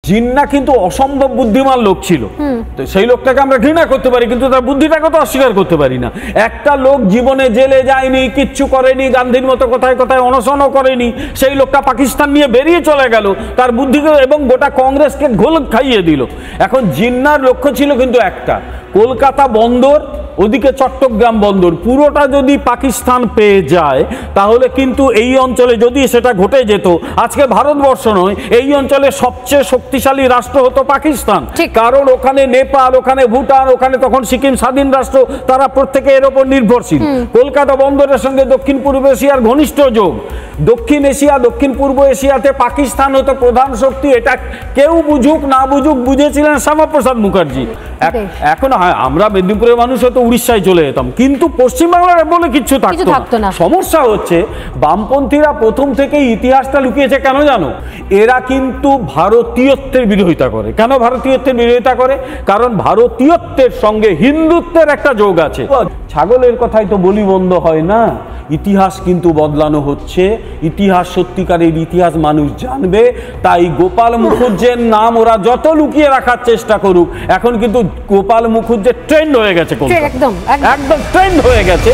জিন্না কিন্তু অসম্ভব বুদ্ধিমান লোক ছিল, তো সেই লোকটাকে আমরা ঘৃণা করতে পারি কিন্তু তার বুদ্ধিটাকে তো অস্বীকার করতে পারি না। একটা লোক জীবনে জেলে যায়নি, কিচ্ছু করেনি, গান্ধীর মতো কোথায় কোথায় অনশনও করেনি, সেই লোকটা পাকিস্তান নিয়ে বেরিয়ে চলে গেল, তার বুদ্ধিকে এবং গোটা কংগ্রেসকে ঘোল খাইয়ে দিল। এখন জিন্নার লক্ষ্য ছিল কিন্তু একটা, কলকাতা বন্দর, ওদিকে চট্টগ্রাম বন্দর, পুরোটা যদি পাকিস্তান পেয়ে যায় তাহলে কিন্তু এই অঞ্চলে যদি সেটা ঘটে যেত, আজকে ভারতবর্ষ নয়, এই অঞ্চলে সবচেয়ে শক্তিশালী রাষ্ট্র হতো পাকিস্তান। কারণ ওখানে নেপাল, ওখানে ভুটান, ওখানে তখন সিকিম স্বাধীন রাষ্ট্র, তারা প্রত্যেকে এর ওপর নির্ভরশীল। কলকাতা বন্দরের সঙ্গে দক্ষিণ পূর্ব এশিয়ার ঘনিষ্ঠ যোগ, দক্ষিণ এশিয়া, দক্ষিণ পূর্ব এশিয়াতে পাকিস্তান হতো প্রধান শক্তি। এটা কেউ বুঝুক না বুঝুক বুঝেছিলেন শ্যামাপ্রসাদ মুখার্জি। এখন হ্যাঁ, আমরা মেদিনীপুরের মানুষ হয়তো উড়িষ্যায় চলে যেতাম, কিন্তু পশ্চিমবাংলার বলে কিচ্ছু থাকতো না। সমস্যা হচ্ছে বামপন্থীরা প্রথম থেকেই ইতিহাসটা লুকিয়েছে কেন জানো? এরা কিন্তু ভারতীয়ত্বের বিরোধিতা করে। কেন ভারতীয়ত্বের বিরোধিতা করে? কারণ ভারতীয়ত্বের সঙ্গে হিন্দুত্বের একটা যোগ আছে। ছাগলের কথাই তো বলি বন্ধ হয় না। ইতিহাস কিন্তু বদলানো হচ্ছে, ইতিহাস সত্যিকারের ইতিহাস মানুষ জানবে। তাই গোপাল মুখুজ্জের নাম ওরা যত লুকিয়ে রাখার চেষ্টা করুক, এখন কিন্তু গোপাল মুখুজ্জের ট্রেন্ড হয়ে গেছে, একদম ট্রেন্ড হয়ে গেছে।